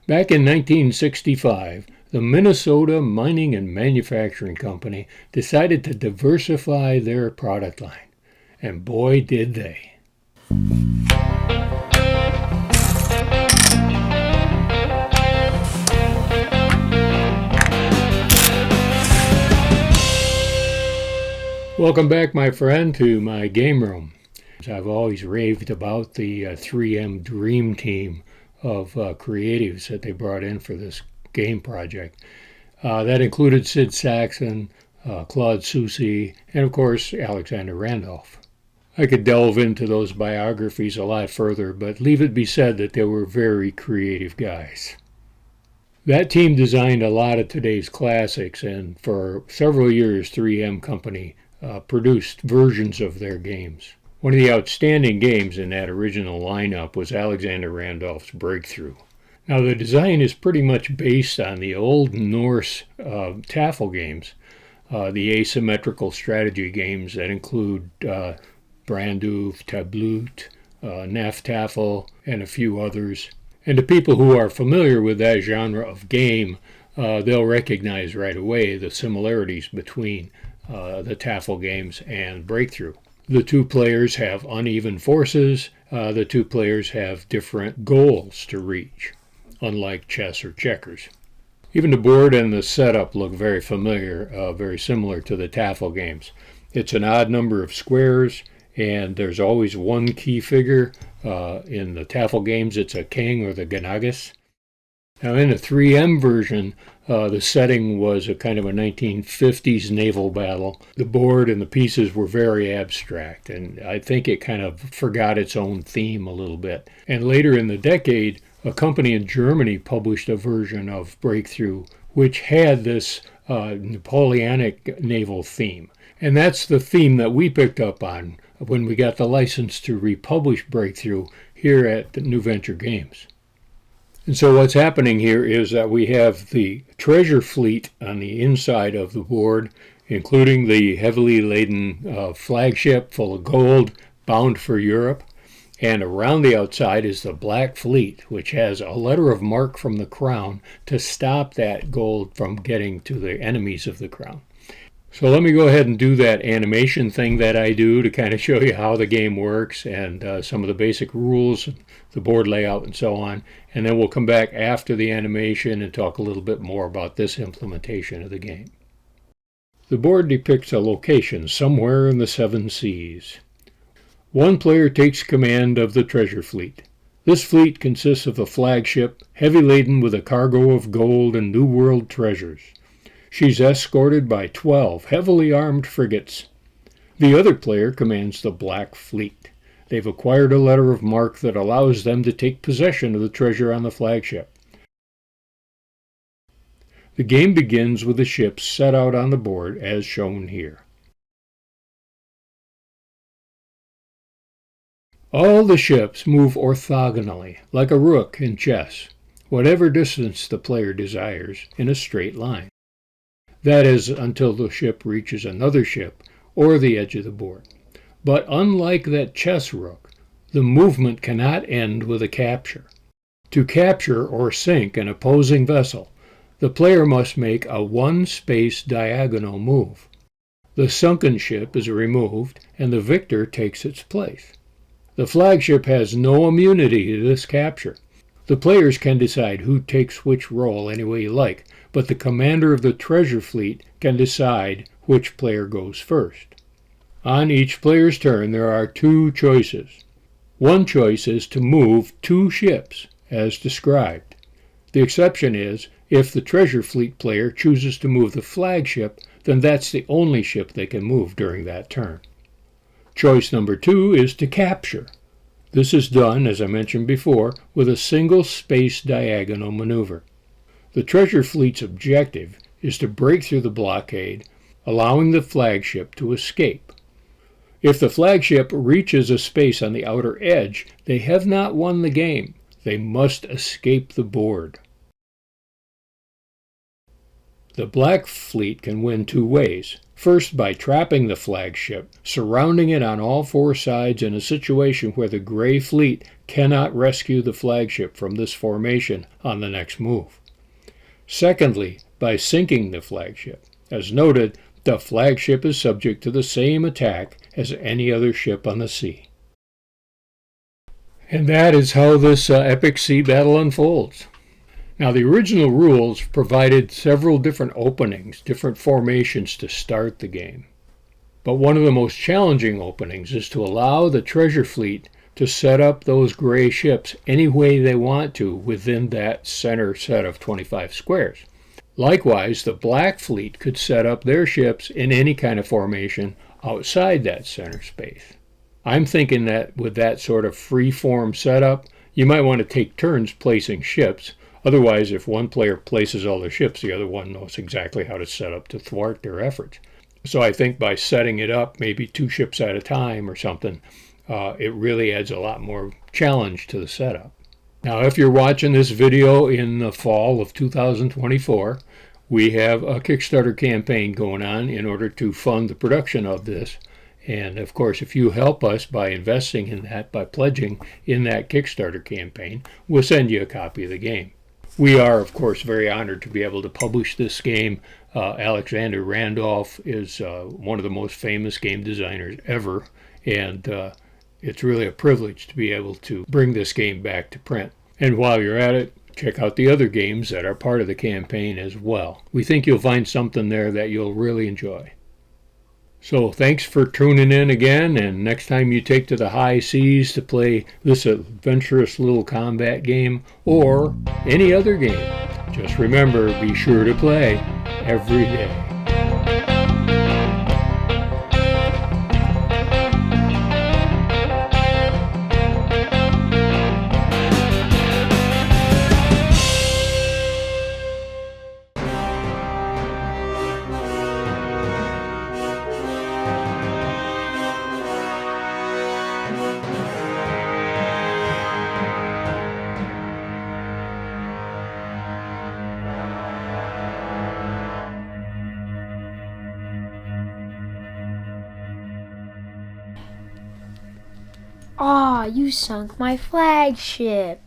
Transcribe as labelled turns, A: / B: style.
A: Back in 1965, the Minnesota Mining and Manufacturing Company decided to diversify their product line. And boy, did they. Welcome back, my friend, to my game room. I've always raved about the 3M Dream Team of creatives that they brought in for this game project. That included Sid Saxon, Claude Soucy, and of course Alexander Randolph. I could delve into those biographies a lot further, but leave it be said that they were very creative guys. That team designed a lot of today's classics, and for several years 3M Company produced versions of their games. One of the outstanding games in that original lineup was Alexander Randolph's BreakThru. Now, the design is pretty much based on the Old Norse tafl games, the asymmetrical strategy games that include Branduf, Tablut, tafl, and a few others. And to people who are familiar with that genre of game, they'll recognize right away the similarities between the tafl games and BreakThru. The two players have uneven forces. The two players have different goals to reach, unlike chess or checkers. Even the board and the setup look very familiar, very similar to the tafl games. It's an odd number of squares, and there's always one key figure. In the tafl games, it's a king or the gnagus. Now, in the 3M version, the setting was a kind of a 1950s naval battle. The board and the pieces were very abstract, and I think it kind of forgot its own theme a little bit. And later in the decade, a company in Germany published a version of BreakThru which had this Napoleonic naval theme. And that's the theme that we picked up on when we got the license to republish BreakThru here at the NewVenture Games. And so what's happening here is that we have the treasure fleet on the inside of the board, including the heavily laden flagship full of gold bound for Europe. And around the outside is the Black Fleet, which has a letter of marque from the crown to stop that gold from getting to the enemies of the crown. So let me go ahead and do that animation thing that I do to kind of show you how the game works and some of the basic rules, the board layout, and so on. And then we'll come back after the animation and talk a little bit more about this implementation of the game. The board depicts a location somewhere in the 7 seas. One player takes command of the treasure fleet. This fleet consists of a flagship heavy laden with a cargo of gold and New World treasures. She's escorted by 12 heavily armed frigates. The other player commands the Black Fleet. They've acquired a letter of marque that allows them to take possession of the treasure on the flagship. The game begins with the ships set out on the board as shown here. All the ships move orthogonally, like a rook in chess, whatever distance the player desires, in a straight line. That is, until the ship reaches another ship or the edge of the board. But unlike that chess rook, the movement cannot end with a capture. To capture or sink an opposing vessel, the player must make a one-space diagonal move. The sunken ship is removed, and the victor takes its place. The flagship has no immunity to this capture. The players can decide who takes which role any way you like, but the commander of the treasure fleet can decide which player goes first. On each player's turn, there are 2 choices. One choice is to move 2 ships, as described. The exception is, if the treasure fleet player chooses to move the flagship, then that's the only ship they can move during that turn. Choice number 2 is to capture. This is done, as I mentioned before, with a single space diagonal maneuver. The treasure fleet's objective is to break through the blockade, allowing the flagship to escape. If the flagship reaches a space on the outer edge, they have not won the game. They must escape the board. The Black Fleet can win two ways. First, by trapping the flagship, surrounding it on all four sides in a situation where the Gray Fleet cannot rescue the flagship from this formation on the next move. Secondly, by sinking the flagship. As noted, the flagship is subject to the same attack as any other ship on the sea. And that is how this epic sea battle unfolds. Now, the original rules provided several different openings, different formations to start the game. But one of the most challenging openings is to allow the treasure fleet to set up those gray ships any way they want to within that center set of 25 squares. Likewise, the Black Fleet could set up their ships in any kind of formation outside that center space. I'm thinking that with that sort of free-form setup, you might want to take turns placing ships. Otherwise, if one player places all the ships, the other one knows exactly how to set up to thwart their efforts. So I think by setting it up maybe two ships at a time or something, it really adds a lot more challenge to the setup. Now, if you're watching this video in the fall of 2024, we have a Kickstarter campaign going on in order to fund the production of this. And of course, if you help us by investing in that, by pledging in that Kickstarter campaign, we'll send you a copy of the game. We are, of course, very honored to be able to publish this game. Alexander Randolph is one of the most famous game designers ever, and it's really a privilege to be able to bring this game back to print. And while you're at it, check out the other games that are part of the campaign as well. We think you'll find something there that you'll really enjoy. So thanks for tuning in again, and next time you take to the high seas to play this adventurous little combat game or any other game, just remember, be sure to play every day.
B: Aw, you sunk my flagship.